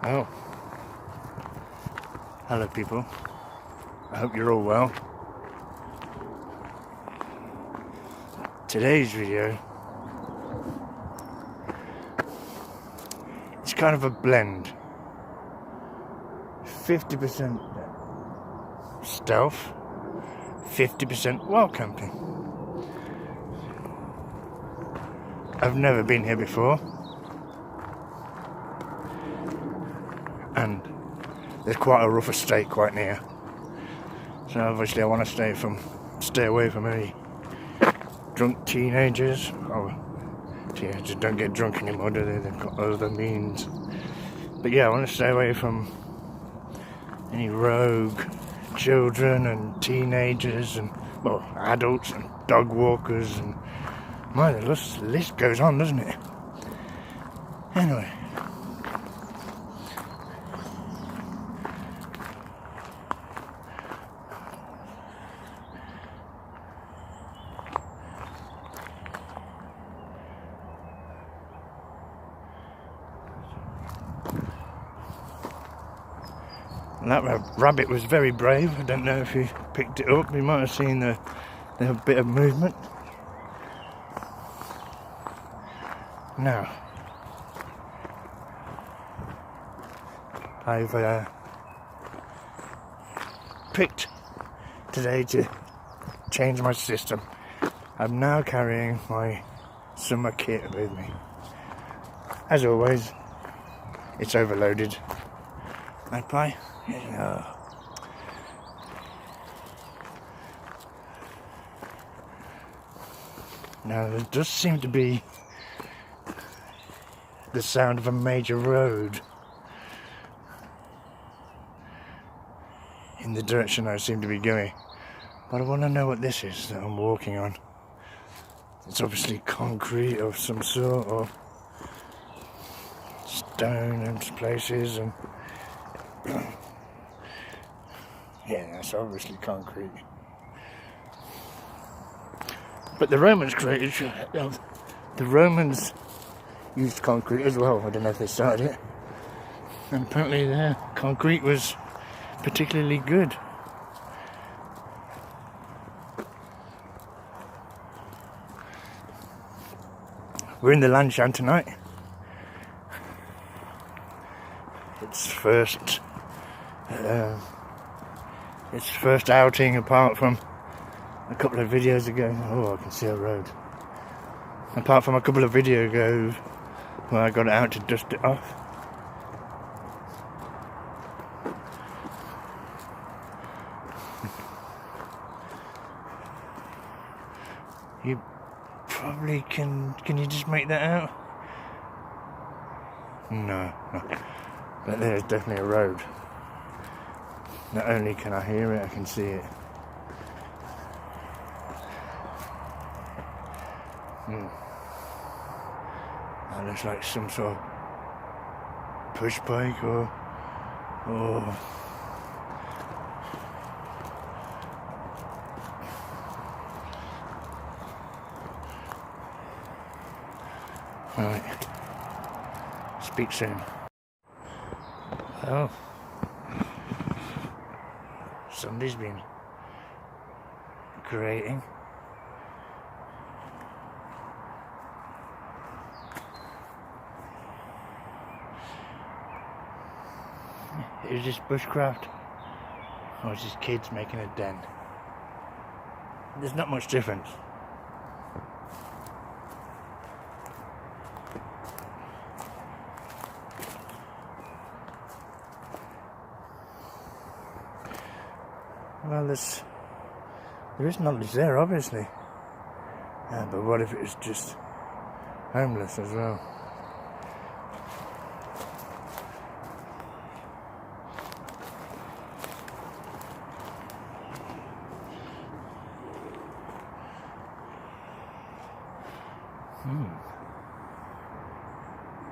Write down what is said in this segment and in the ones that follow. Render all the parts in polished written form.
Oh, hello people, I hope you're all well. Today's video is kind of a blend, 50% stealth, 50% wild camping. I've never been here before, and there's quite a rough estate quite near, so obviously I want to stay away from any drunk teenagers. Teenagers don't get drunk anymore, do they? They've got other means. But yeah, I want to stay away from any rogue children and teenagers and, well, adults and dog walkers, and the list goes on, doesn't it? Anyway, that rabbit was very brave. I don't know if he picked it up. You might have seen the bit of movement. Now, I've picked today to change my system. I'm now carrying my summer kit with me. As always, it's overloaded. Magpie. Yeah. Now there does seem to be the sound of a major road in the direction I seem to be going, but I want to know what this is that I'm walking on. It's obviously concrete of some sort, or stone in places, and yeah, that's obviously concrete. But the Romans used concrete as well. I don't know if they started it. And apparently their concrete was particularly good. We're in the Landshan tonight. It's first outing apart from a couple of videos ago. Oh, I can see a road. Apart from a couple of videos ago where I got it out to dust it off. You probably can you just make that out? No. But there's definitely a road. Not only can I hear it, I can see it. That looks like some sort of push bike or right. Speak soon. Oh, somebody's been creating. Is this bushcraft, or is this kids making a den? There's not much difference. Well, there is knowledge there, obviously. But what if it's just homeless as well?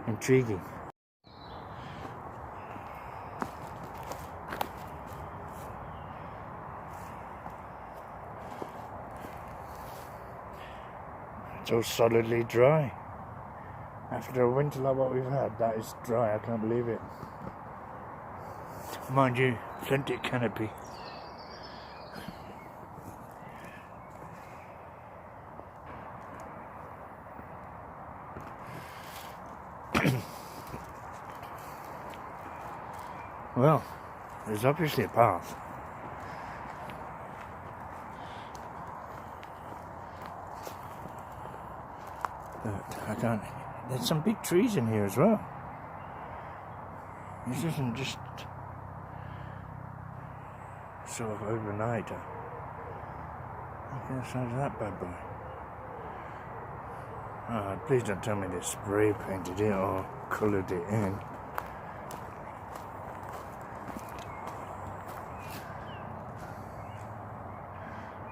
Intriguing. It's all solidly dry. After a winter like what we've had, that is dry, I can't believe it. Mind you, plenty of canopy. Well, there's obviously a path. But I can't. There's some big trees in here as well. This isn't just sort of overnight. Look outside of that bad boy. Oh, please don't tell me they spray painted it or coloured it in.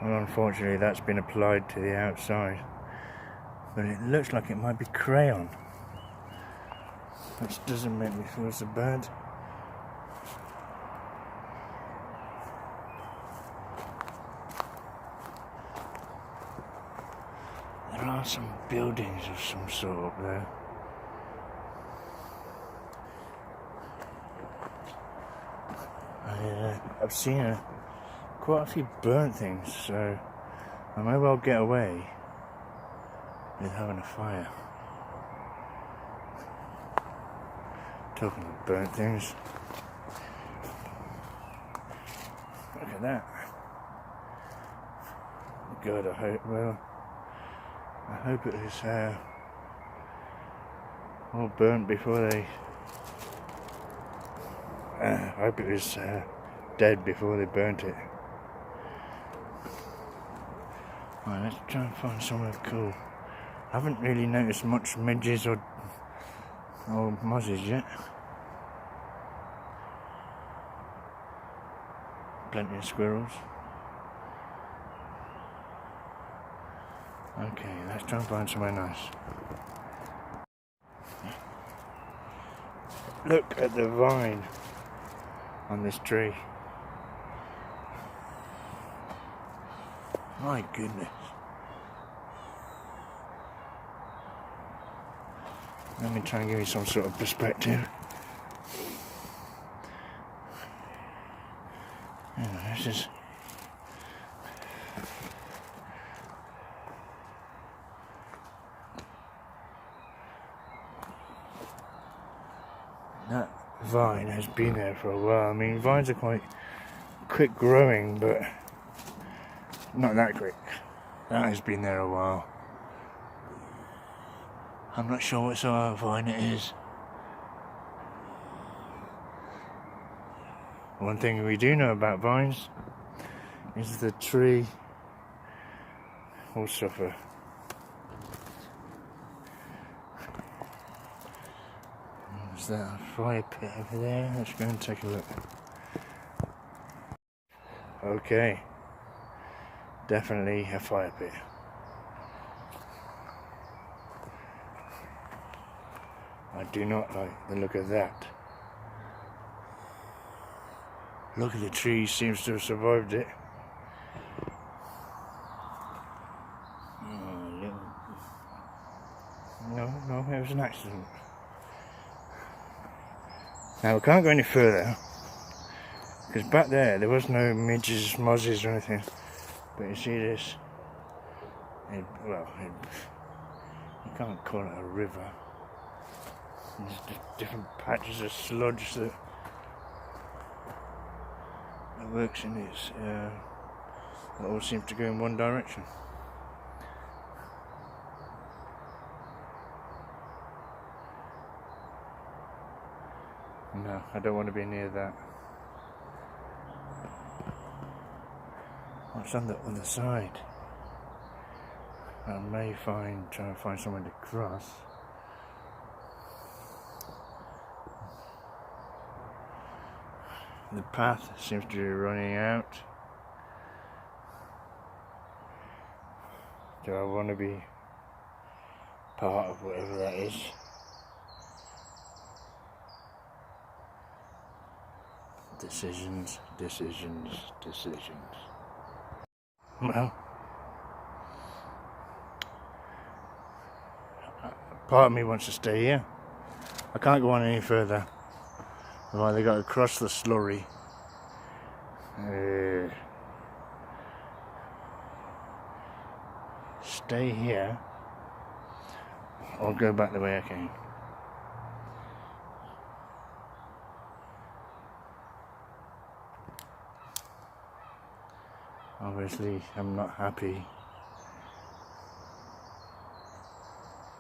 Well, unfortunately that's been applied to the outside. But it looks like it might be crayon. Which doesn't make me feel so bad. There are some buildings of some sort up there. I've seen quite a few burnt things, so I may well get away with having a fire. Talking of burnt things, look at that. God, I hope it was all burnt before they. I hope it was dead before they burnt it. Right, let's try and find somewhere cool. I haven't really noticed much midges or mozzies yet. Plenty of squirrels. Okay, let's try and find somewhere nice. Look at the vine on this tree. My goodness. Let me try and give you some sort of perspective. This is that vine has been there for a while. I mean, vines are quite quick growing, but not that quick. That has been there a while. I'm not sure what sort of vine it is. One thing we do know about vines is the tree will suffer. Is that a fire pit over there? Let's go and take a look. Okay, definitely a fire pit. I do not like the look of that. Look at the tree, seems to have survived it. No, it was an accident. Now we can't go any further because back there was no midges, mozzies or anything. But you see this? You can't call it a river. There's different patches of sludge that works in its. It all seems to go in one direction. No, I don't want to be near that. What's on the other side? I may try and find somewhere to cross. The path seems to be running out. Do I want to be part of whatever that is? Decisions. Well, part of me wants to stay here. I can't go on any further. I've either got to cross the slurry, stay here, or go back the way I came. Obviously, I'm not happy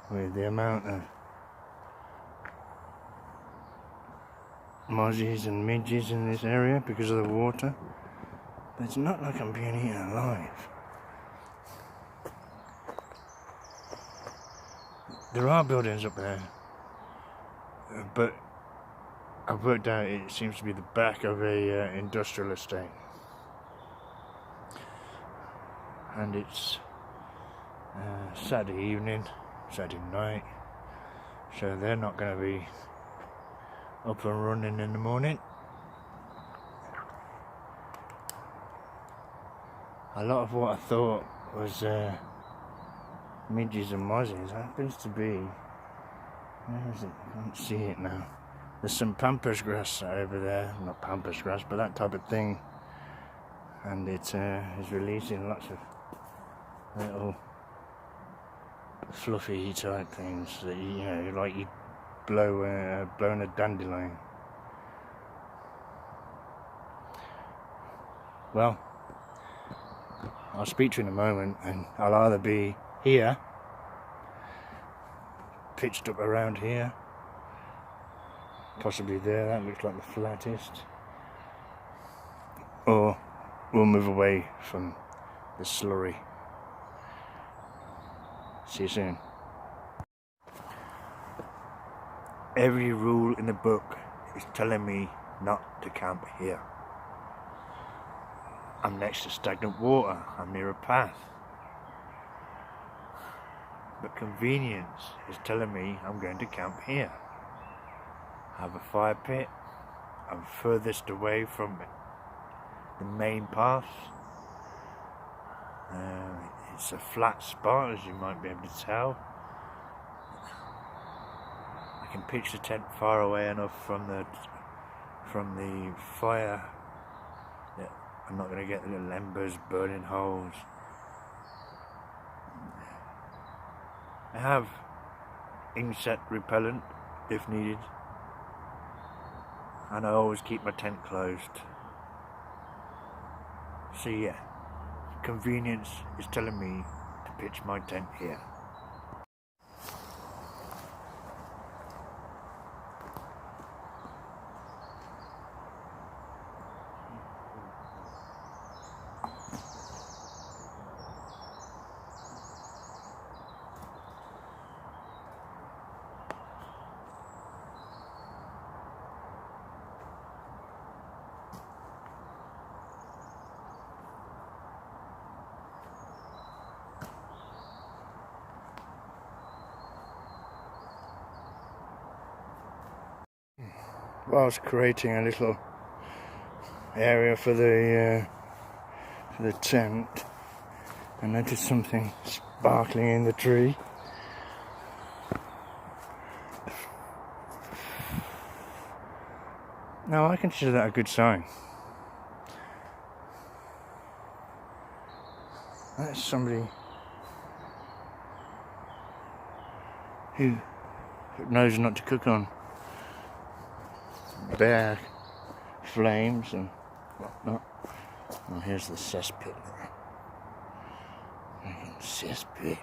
with the amount of mozzies and midges in this area because of the water. But it's not like I'm being eaten alive. There are buildings up there, but I've worked out it seems to be the back of a industrial estate. And it's Saturday evening, Saturday night, so they're not going to be up and running in the morning. A lot of what I thought was midges and mozzies happens to be, where is it? I can't see it now. There's some pampas grass over there, not pampas grass, but that type of thing, and it's releasing lots of little fluffy type things that you know, like you blowing a dandelion. Well, I'll speak to you in a moment, and I'll either be here, pitched up around here, possibly there, that looks like the flattest, or we'll move away from the slurry. See you soon. Every rule in the book is telling me not to camp here. I'm next to stagnant water, I'm near a path. But convenience is telling me I'm going to camp here. I have a fire pit, I'm furthest away from the main path. It's a flat spot, as you might be able to tell. I can pitch the tent far away enough from the fire that I'm not going to get the little embers burning holes. I have insect repellent if needed, and I always keep my tent closed. So yeah, convenience is telling me to pitch my tent here. Whilst creating a little area for the tent, I noticed something sparkling in the tree. Now I consider that a good sign. That's somebody who knows not to cook on bare flames and whatnot. Oh, here's the cesspit. Cesspit.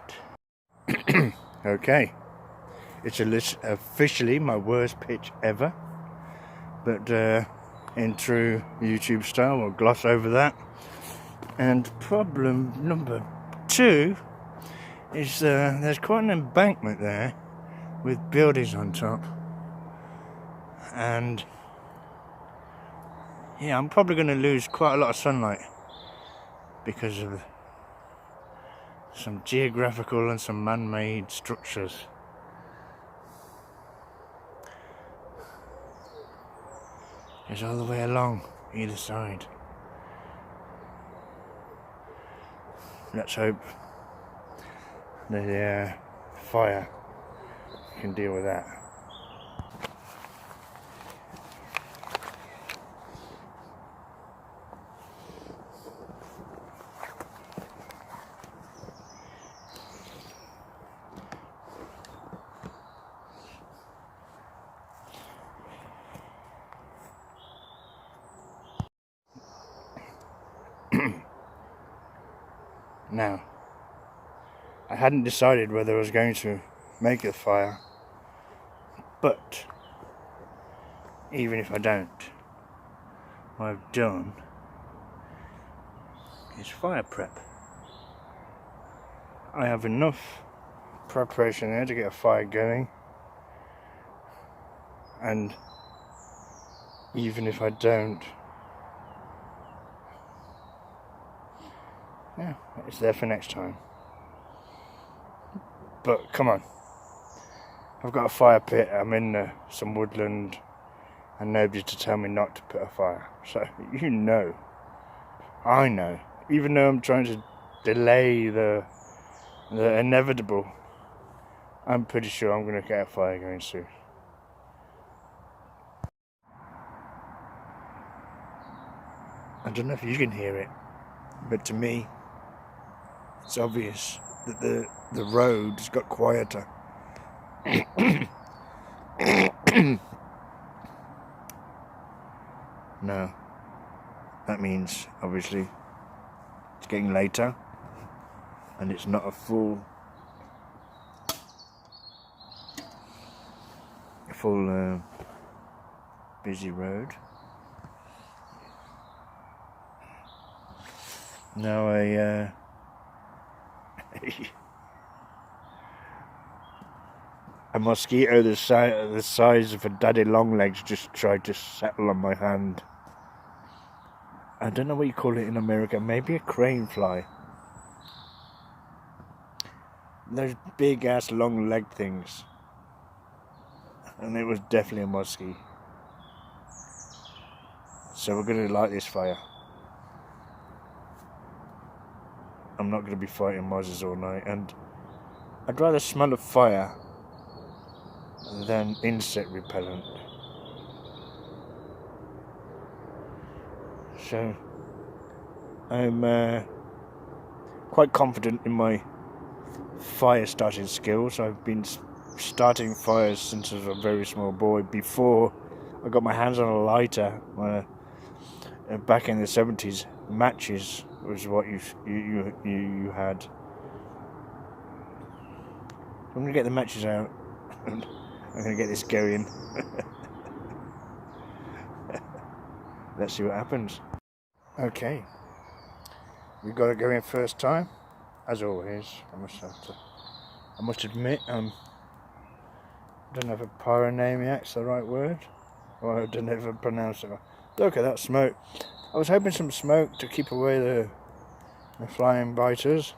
Okay, it's officially my worst pitch ever, but in true YouTube style, we'll gloss over that. And problem number 2 is there's quite an embankment there with buildings on top, and yeah, I'm probably going to lose quite a lot of sunlight because of some geographical and some man-made structures. It's all the way along either side. Let's hope the fire can deal with that. Now, I hadn't decided whether I was going to make a fire, but even if I don't, what I've done is fire prep. I have enough preparation there to get a fire going, and even if I don't, yeah, it's there for next time. But come on, I've got a fire pit, I'm in some woodland, and nobody to tell me not to put a fire. So you know, I know, even though I'm trying to delay the inevitable, I'm pretty sure I'm going to get a fire going soon. I don't know if you can hear it, but to me, it's obvious that the road's got quieter. No, that means obviously it's getting later, and it's not a full busy road. Now a mosquito the size of a daddy long legs just tried to settle on my hand. I don't know what you call it in America, maybe a crane fly. Those big ass long leg things. And it was definitely a muskie. So we're going to light this fire. I'm not going to be fighting mozzies all night, and I'd rather smell of fire than insect repellent. So I'm quite confident in my fire starting skills. I've been starting fires since I was a very small boy. Before I got my hands on a lighter, back in the 70s, matches was what you had. I'm gonna get the matches out. I'm gonna get this going. Let's see what happens. Okay, we got to go in first time, as always. I must admit, I don't know if a pyromaniac's the right word, or I don't know if I pronounce it right. Look at that smoke. I was hoping some smoke to keep away the flying biters.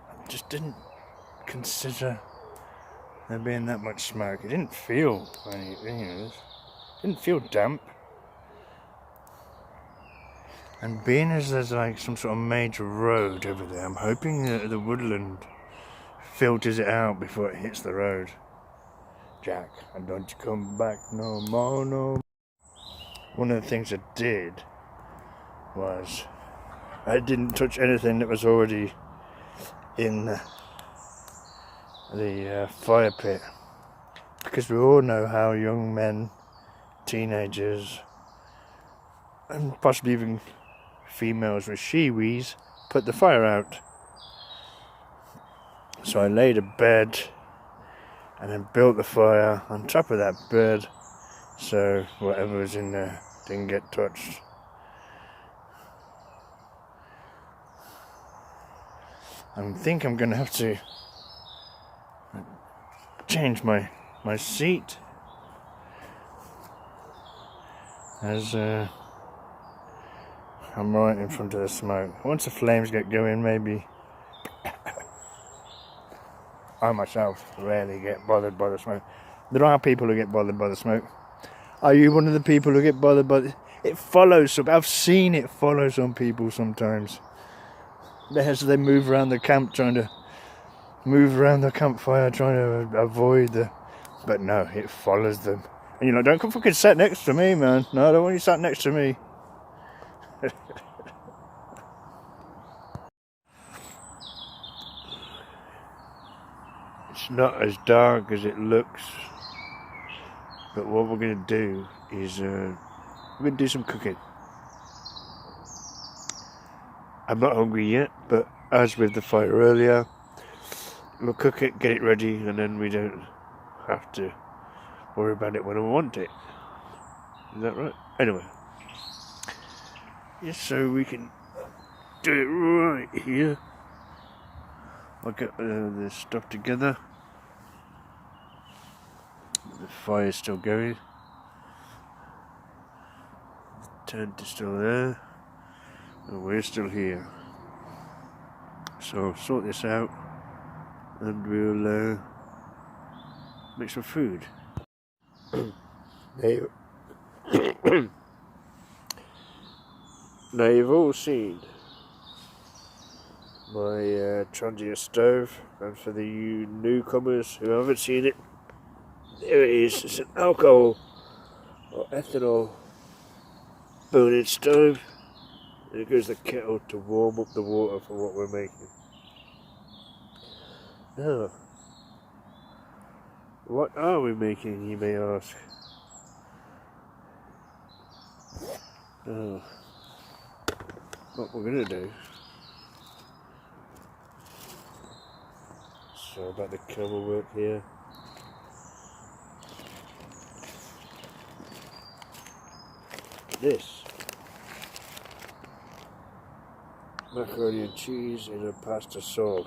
I just didn't consider there being that much smoke. It didn't feel anything, it didn't feel damp. And being as there's like some sort of major road over there, I'm hoping that the woodland filters it out before it hits the road. Jack, and don't you come back no more, no more. One of the things I did was I didn't touch anything that was already in the fire pit, because we all know how young men, teenagers, and possibly even females with shiwis put the fire out. So I laid a bed and then built the fire on top of that bed, so whatever was in there didn't get touched. I think I'm going to have to change my seat, as I'm right in front of the smoke. Once the flames get going, maybe. I myself rarely get bothered by the smoke. There are people who get bothered by the smoke. Are you one of the people who get bothered by it? Follows some. I've seen it follow some people sometimes. As they move around the camp, trying to move around the campfire, trying to avoid the. But no, it follows them. And you're like, don't come fucking sit next to me, man. No, I don't want you sat next to me. It's not as dark as it looks, but what we're going to do is we're going to do some cooking. I'm not hungry yet, but as with the fire earlier, we'll cook it, get it ready, and then we don't have to worry about it when I want it. Is that right? Anyway. Yes, so we can do it right here. I'll get this stuff together. The fire's still going. The tent is still there. And we're still here. So I'll sort this out and we'll make some food. Now you've all seen my Trangia stove, and for the you newcomers who haven't seen it, there it is. It's an alcohol or ethanol burning stove, and it goes the kettle to warm up the water for what we're making. Now, what are we making, you may ask? Oh, what we're going to do, so about the camera work here. This macaroni and cheese in a pasta sauce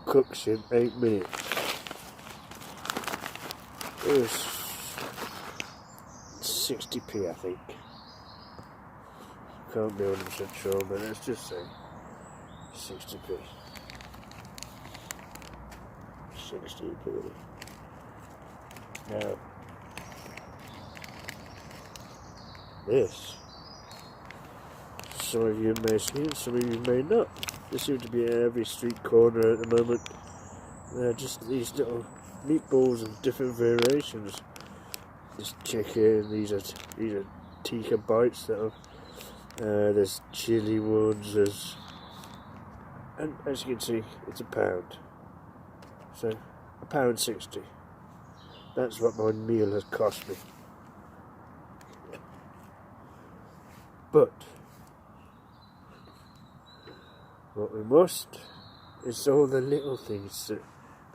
cooks in 8 minutes. It was 60p, I think. Can't be 100% sure, but let's just say 60p. 60p. Now, this, some of you may see it, some of you may not. This seems to be at every street corner at the moment. They're just these little meatballs of different variations. There's chicken, these are tikka bites that are, there's chili ones, and as you can see, it's £1. So, £1.60. That's what my meal has cost me. But what we must is all the little things that,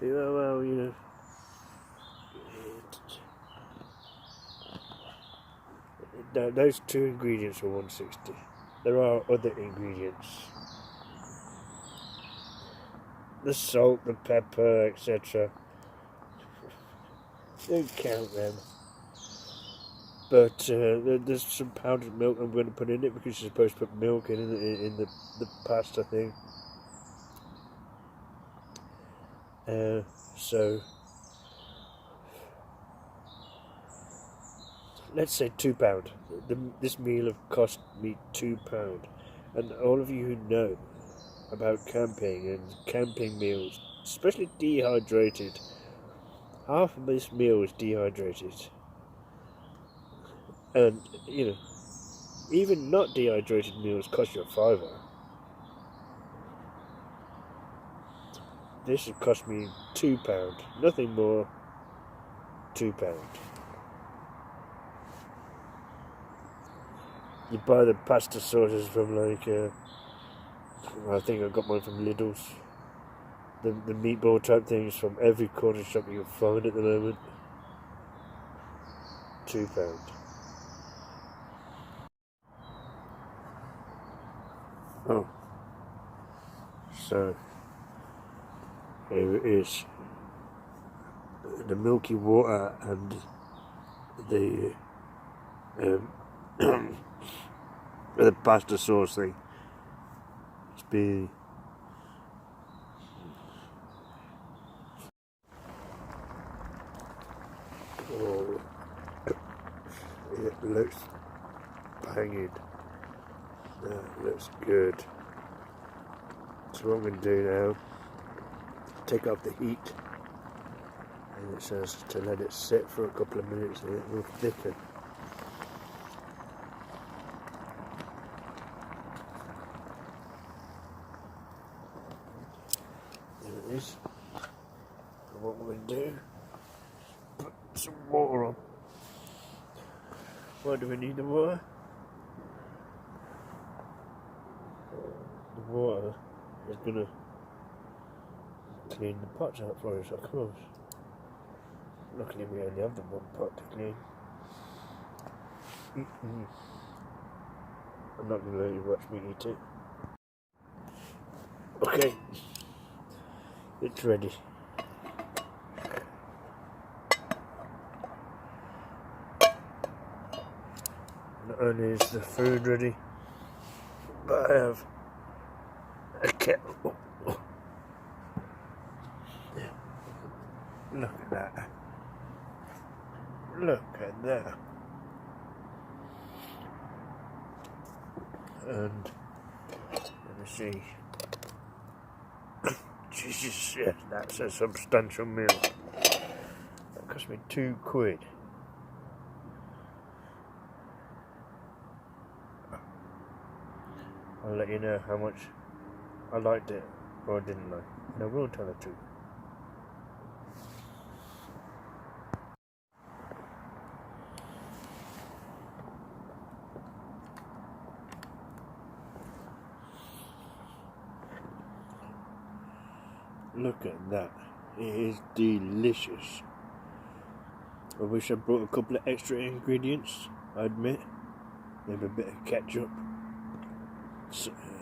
well, you know, now those 2 ingredients are £1.60. There are other ingredients. The salt, the pepper, etc. Don't count them. But there's some powdered milk I'm going to put in it because you're supposed to put milk in the pasta thing. So let's say £2. This meal have cost me £2. And all of you who know about camping and camping meals, especially dehydrated, half of this meal is dehydrated. And, you know, even not dehydrated meals cost you a £5. This would cost me £2, nothing more, £2. You buy the pasta sauces from like, I think I got mine from Lidl's. The meatball type things from every corner shop you can find at the moment. £2. Oh, so here it is, the milky water and the the pasta sauce thing. It's been it looks banging. That looks good. So what I'm going to do now, take off the heat, and it says to let it sit for a couple of minutes and it will thicken. is. So what we'll do, put some water on. Why do we need the water? The water is gonna clean the pots out for us, of course. Luckily we only have the one pot to clean. I'm not gonna let you watch me eat it. Okay, it's ready. Not only is the food ready, but I have a kettle. Look at that. Look at that. And let me see. Jesus, yes, that's a substantial meal. That cost me £2. I'll let you know how much I liked it or didn't like. And I will tell the truth. Look at that. It is delicious. I wish I brought a couple of extra ingredients, I admit. Maybe a bit of ketchup,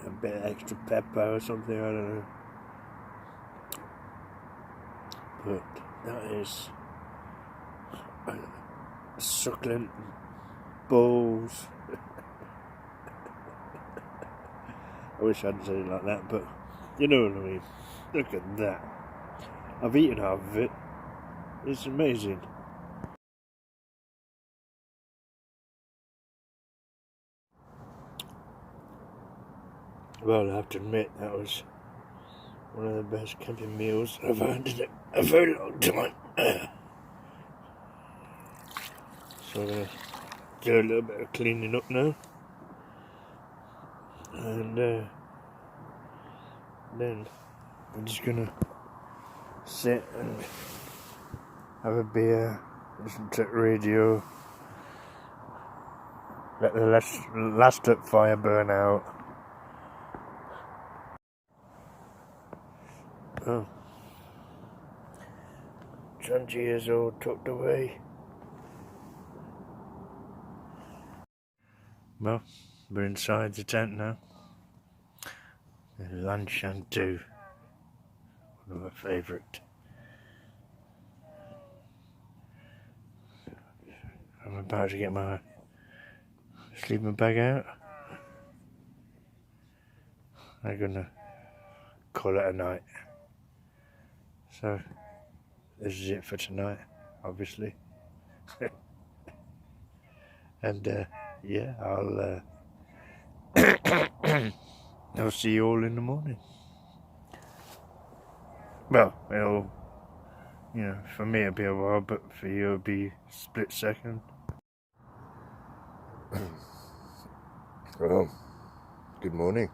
a bit of extra pepper or something, I don't know. But that is succulent balls. I wish I hadn't said it like that, but you know what I mean. Look at that. I've eaten half of it. It's amazing. Well, I have to admit, that was one of the best camping meals I've had in a very long time. So I'm going to do a little bit of cleaning up now. And then I'm just going to sit and have a beer, listen to the radio, let the last up fire burn out. Oh, 20 years old, tucked away. Well, we're inside the tent now. The Lanshan 2, one of my favourite. I'm about to get my sleeping bag out. I'm gonna call it a night. So, this is it for tonight, obviously. And yeah, I'll see you all in the morning. Well, it'll, you know, for me it'll be a while, but for you it'll be split second. Well, good morning.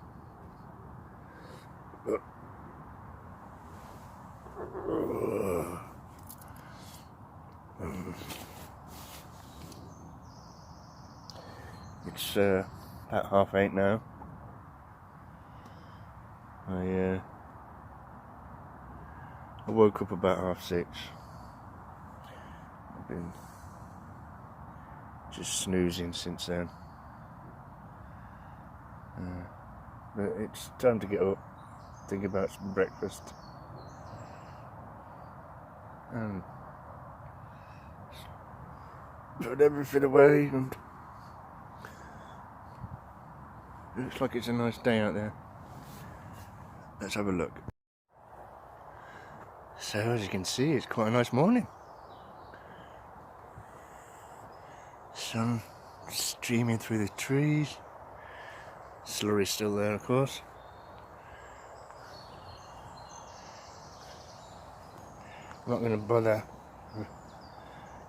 It's about 8:30 now. I woke up about 6:30. I've been just snoozing since then. But it's time to get up, think about some breakfast, and put everything away. And it looks like it's a nice day out there. Let's have a look. So as you can see, it's quite a nice morning. Sun streaming through the trees. Slurry's still there, of course. I'm not going to bother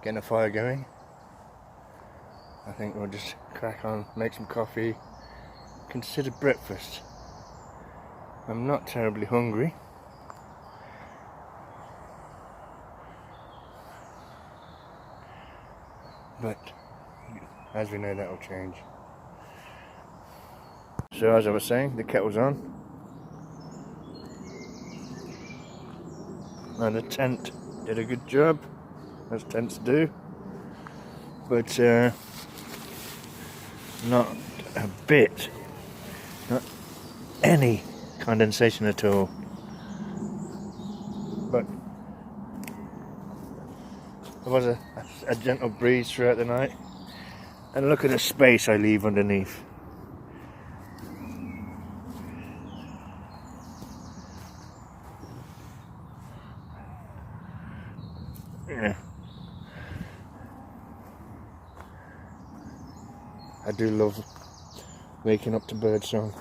getting a fire going. I think we'll just crack on, make some coffee, consider breakfast. I'm not terribly hungry. but as we know, that will change. So as I was saying, the kettle's on, and the tent did a good job, as tents do, but not a bit, not any condensation at all. But there was a gentle breeze throughout the night, and look at the space I leave underneath. Yeah, I do love waking up to birdsong.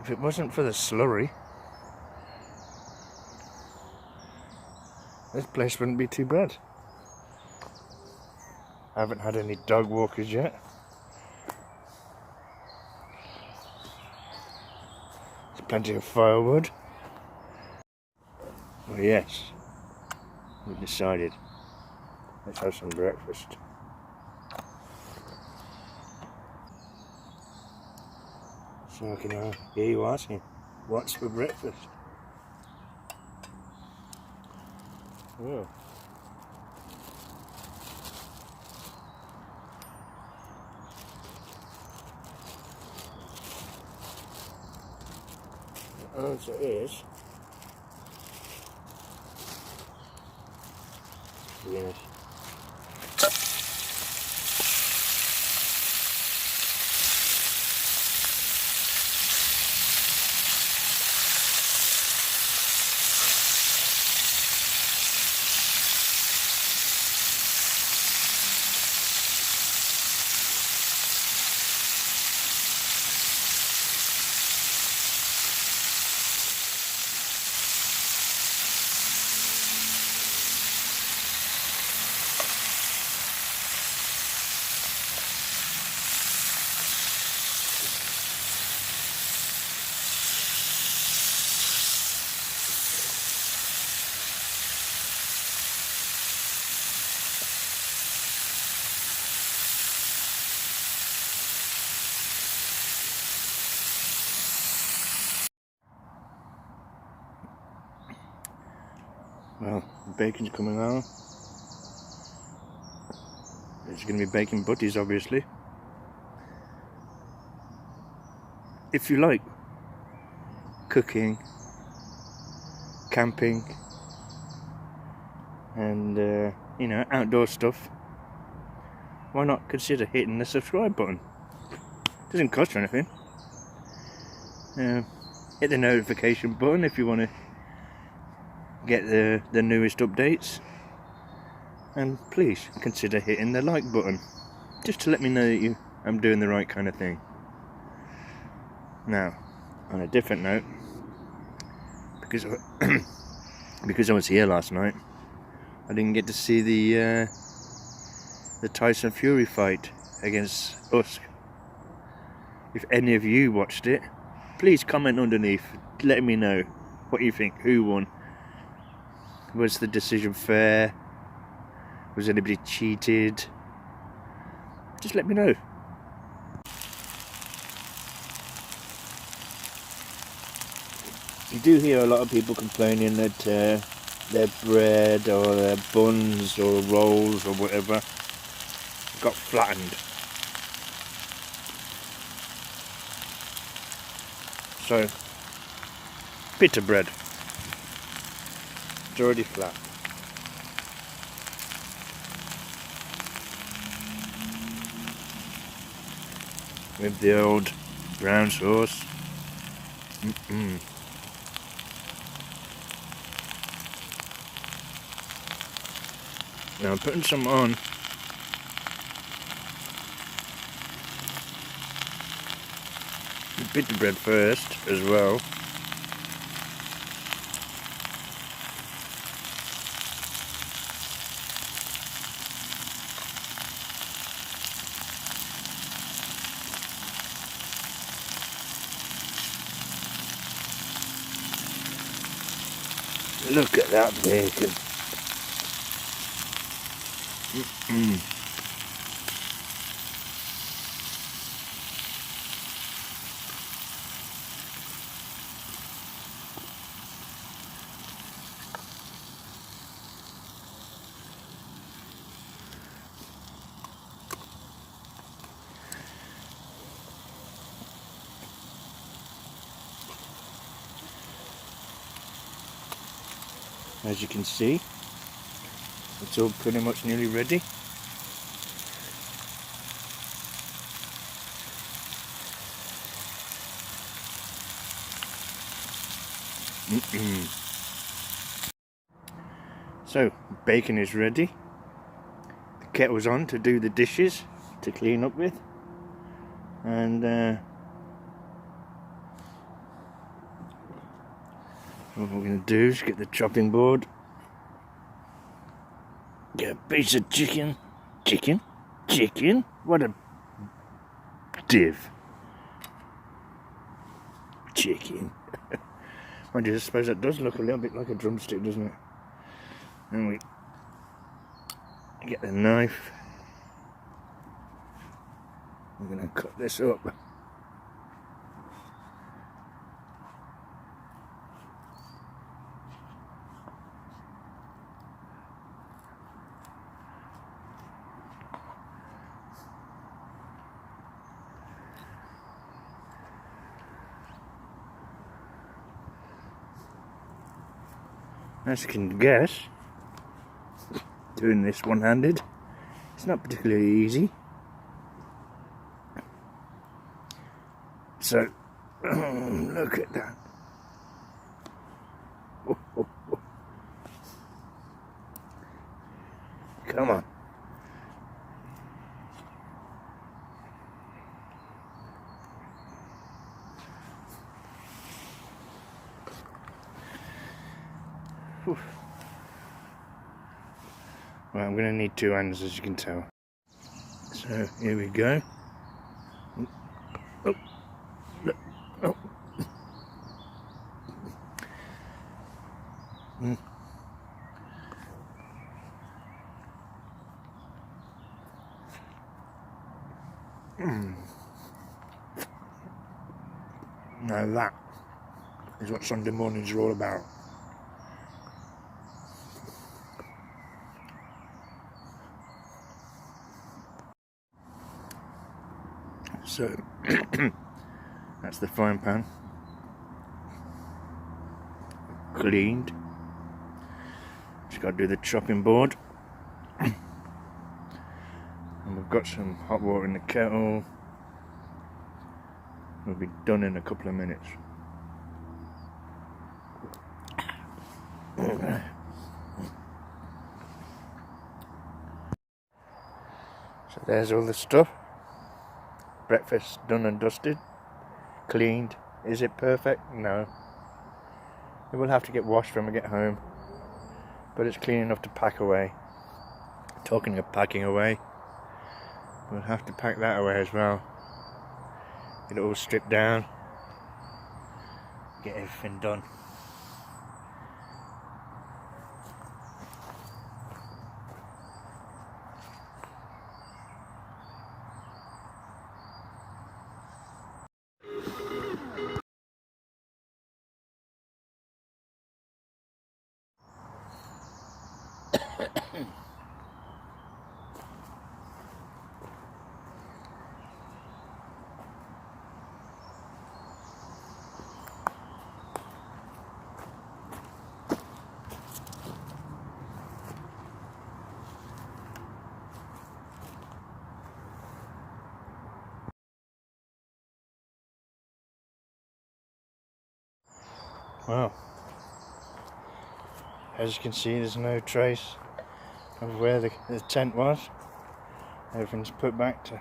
If it wasn't for the slurry, this place wouldn't be too bad. I haven't had any dog walkers yet. There's plenty of firewood. Well, yes, we decided, let's have some breakfast. So I can hear you asking, what's for breakfast? Well, the answer is yes. Well, the bacon's coming out. It's going to be bacon butties, obviously. If you like cooking, camping, and you know, outdoor stuff, why not consider hitting the subscribe button? It doesn't cost you anything. Hit the notification button if you want to get the newest updates, and please consider hitting the like button, just to let me know that I'm doing the right kind of thing. Now, on a different note, because I was here last night, I didn't get to see the Tyson Fury fight against Usyk. If any of you watched it, please comment underneath, let me know what you think. Who won? Was the decision fair? Was anybody cheated? Just let me know. You do hear a lot of people complaining that their bread or their buns or rolls or whatever got flattened. So, pita bread. It's already flat. With the old brown sauce. Now I'm putting some on. The pita bread first as well. Look at that bacon. As you can see, it's all pretty much nearly ready. So, bacon is ready. The kettle's on to do the dishes to clean up with. And what we're going to do is get the chopping board. Get a piece of chicken. Chicken? What a div. Chicken. I just suppose that does look a little bit like a drumstick, doesn't it? And we get the knife. We're going to cut this up. As you can guess, doing this one-handed, it's not particularly easy. So, look at that. Come on. Well, I'm going to need two hands, as you can tell. So here we go. Oh. Oh. Now that is what Sunday mornings are all about. So that's the frying pan cleaned. Just got to do the chopping board. And we've got some hot water in the kettle. We'll be done in a couple of minutes. So there's all the stuff. Breakfast done and dusted, cleaned. Is it perfect? No. It will have to get washed when we get home, but it's clean enough to pack away. Talking of packing away, we'll have to pack that away as well. Get it all stripped down, get everything done. Well, as you can see, there's no trace of where the tent was. Everything's put back to,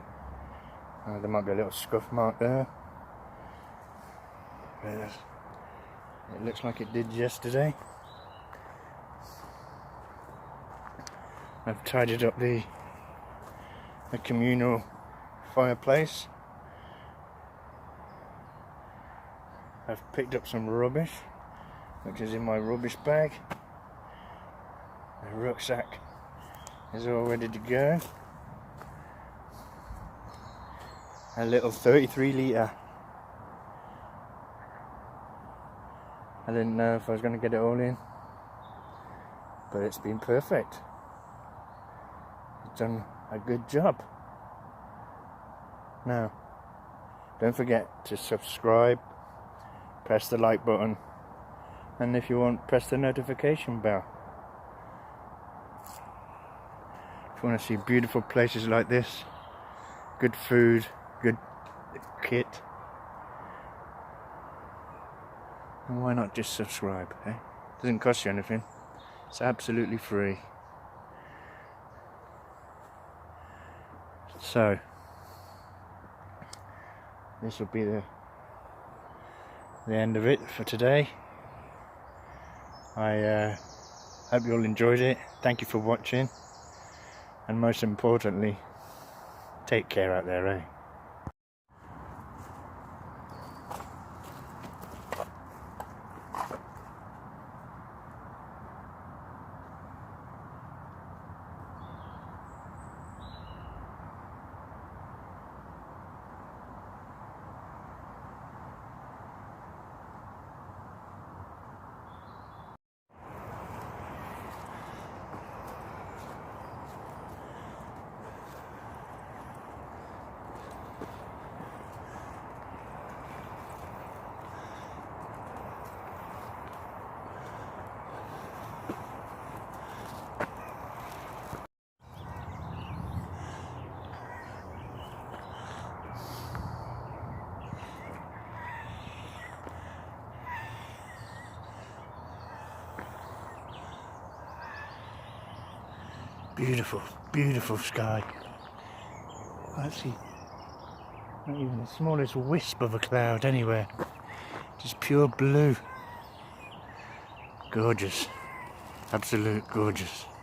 there might be a little scuff mark there. But it looks like it did yesterday. I've tidied up the communal fireplace. I've picked up some rubbish which is in my rubbish bag. The rucksack is all ready to go. A little 33 litre. I didn't know if I was going to get it all in, but it's been perfect. It's done a good job. Now, don't forget to subscribe, press the like button, and if you want, press the notification bell. If you want to see beautiful places like this, good food, good kit, and why not just subscribe, eh? Doesn't cost you anything. It's absolutely free. So this will be the end of it for today. I hope you all enjoyed it. Thank you for watching, and most importantly, take care out there, eh? Beautiful, beautiful sky. Actually, not even the smallest wisp of a cloud anywhere. Just pure blue. Gorgeous. Absolute gorgeous.